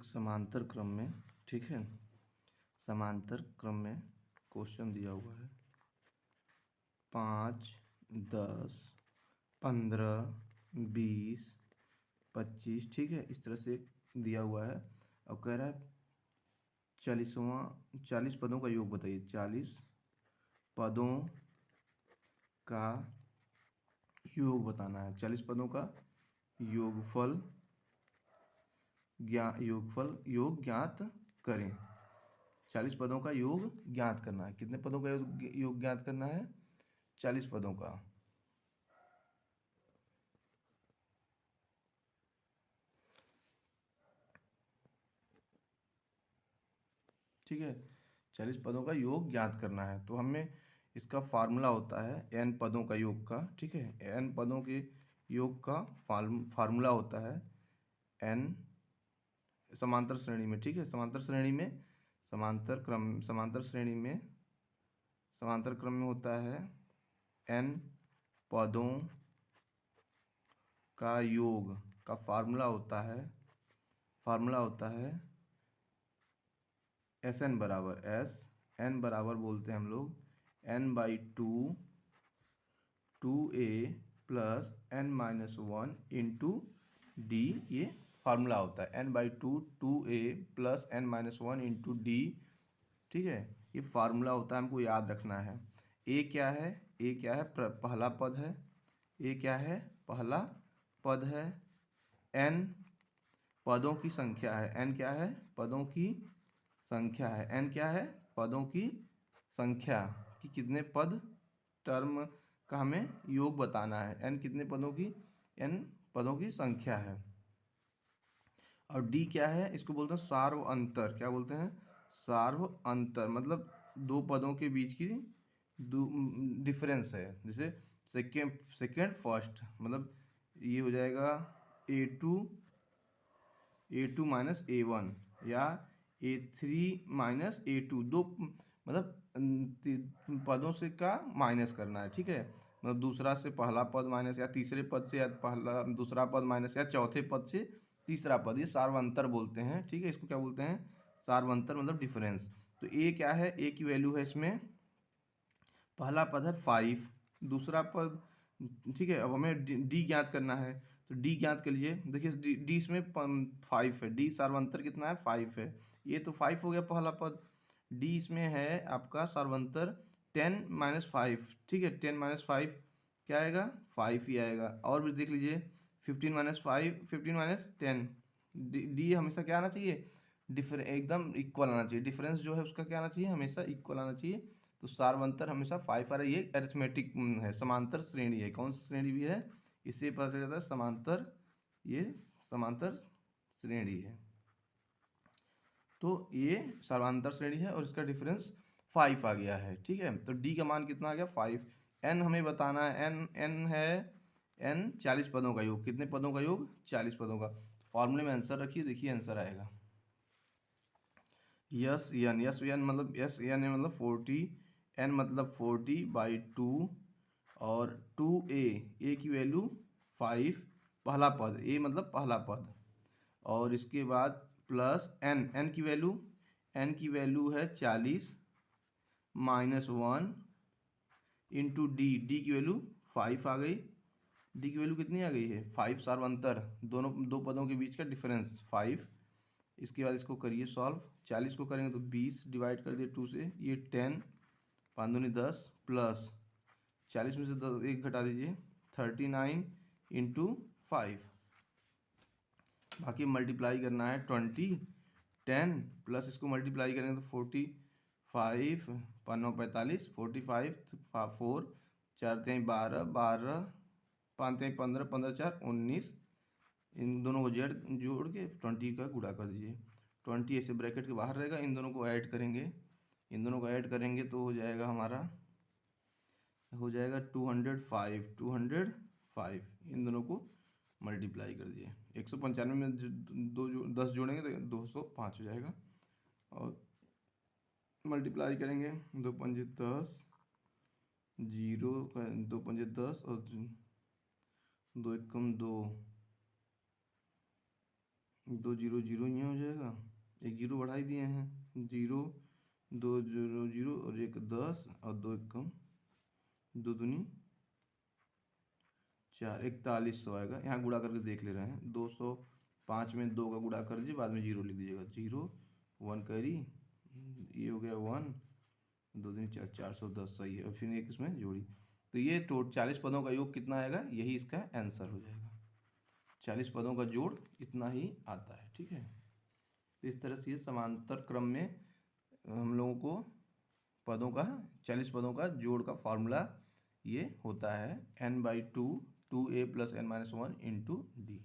एक समांतर क्रम में, ठीक है, समांतर क्रम में क्वेश्चन दिया हुआ है 5, 10, 15, 20, 25, ठीक है, इस तरह से दिया हुआ है। अब कह रहा है 40 पदों का योग बताइए। 40 पदों का योग बताना है। 40 पदों का योग ज्ञात करें। 40 पदों का योग ज्ञात करना है। कितने पदों का योग ज्ञात करना है? 40 पदों का। ठीक है, 40 पदों का योग ज्ञात करना है। तो हमें इसका फार्मूला होता है n पदों का योग का, ठीक है, n पदों के योग का फार्मूला होता है n समांतर श्रेणी में, ठीक है, समांतर क्रम में होता है n पदों का योग का फार्मूला होता है Sn बराबर n बराबर बोलते हैं हम लोग n/2 2a plus n-1 into D. ये फार्मूला होता है n/2 2a plus n-1 into D, ठीक है, ये फार्मूला होता है, हमको याद रखना है। ए क्या है? पहला पद है। ए क्या है? पहला पद है। n पदों की संख्या है। n क्या है? पदों की संख्या है। n क्या है? पदों की संख्या कि कितने पद टर्म का हमें योग बताना है। n कितने पदों की? n पदों की संख्या है। और d क्या है? इसको बोलते हैं सार्व अंतर। क्या बोलते हैं? सार्व अंतर, मतलब दो पदों के बीच की डिफरेंस है। जैसे सेकेंड फर्स्ट, मतलब ये हो जाएगा a2 माइनस a1 या a3 माइनस a2। दो मतलब पदों से का माइनस करना है, ठीक है, मतलब दूसरा से पहला पद माइनस, या तीसरे पद से या दूसरा पद माइनस, या चौथे पद से तीसरा पद। ये सार्वंतर बोलते हैं, ठीक है, इसको क्या बोलते हैं? सार्वंतर, मतलब डिफरेंस। तो ए क्या है? ए की वैल्यू है इसमें, पहला पद है 5, दूसरा पद, ठीक है। अब हमें डी ज्ञात करना है, तो डी ज्ञात कर लीजिए। देखिए डी इसमें 5 है, डी सार्वंतर कितना है? 5 है। ये तो 5 हो गया पहला पद। डी इसमें है आपका सार्वंतर 10-5, ठीक है, 10-5 क्या आएगा? 5 ही आएगा। और भी देख लीजिए 15-10, डी हमेशा क्या आना चाहिए? एकदम इक्वल आना चाहिए। डिफरेंस जो है उसका क्या आना चाहिए? हमेशा इक्वल आना चाहिए। तो सार्वंतर हमेशा 5 आ रहा है। ये अरिथमेटिक है, समांतर श्रेणी है। कौन सी श्रेणी भी है? इससे पता चल जाता है समांतर, ये समांतर श्रेणी है। तो ये समांतर श्रेणी है और इसका डिफरेंस 5 आ गया है, ठीक है। तो डी का मान कितना आ गया? 5। एन हमें बताना है, एन है एन 40 पदों का योग। कितने पदों का योग? 40 पदों का। फॉर्मूले में आंसर रखिए, देखिए आंसर आएगा यस एन मतलब यस एन मतलब 40, एन मतलब 40/2 और 2a की वैल्यू 5, पहला पद, ए मतलब पहला पद, और इसके बाद प्लस एन की वैल्यू है 40-1 इंटू डी की वैल्यू 5 आ गई। डी की वैल्यू कितनी आ गई है? 5। सार्वंतर, दो पदों के बीच का डिफरेंस 5। इसके बाद इसको करिए सॉल्व। 40 को करेंगे तो 20 डिवाइड कर दिए 2 से, ये 10, 5 दूनी 10 प्लस 40 में से 1 घटा दीजिए 39 इंटू 5। बाकी मल्टीप्लाई करना है 20, 10 प्लस इसको मल्टीप्लाई करेंगे तो 45, 5 45, 45 4, 4 3 12, 12 5 3 15, 15 4 19। इन दोनों को जोड़ के 20 का गुणा कर दीजिए। 20 ऐसे ब्रैकेट के बाहर रहेगा। इन दोनों को ऐड करेंगे तो हो जाएगा हमारा, हो जाएगा 205। इन दोनों को मल्टीप्लाई कर दिए। 195 में 10 जोड़ेंगे तो 205 हो जाएगा। और मल्टीप्लाई करेंगे 2 पंजे 10, 0 2 पंजे 10 और 2 एकम 2, 2 0 0 ये हो जाएगा। एक जीरो बढ़ा ही दिए हैं, 0 2 0 0 और एक 10 और 2 एक कम, 2 दूनी 4, 4100 आएगा। यहाँ गुणा करके देख ले रहे हैं, 205 में 2 का गुणा कर दीजिए, बाद में 0 लिख दीजिएगा, 0 1 कैरी, ये हो गया 1 2 दूनी 4, 410 सही है। और फिर एक इसमें जोड़ी, तो ये 40 पदों का योग कितना आएगा, यही इसका आंसर हो जाएगा। 40 पदों का जोड़ इतना ही आता है, ठीक है। तो इस तरह से ये समांतर क्रम में हम लोगों को पदों का 40 पदों का जोड़ का फार्मूला ये होता है n/2 2a + n - 1 × d।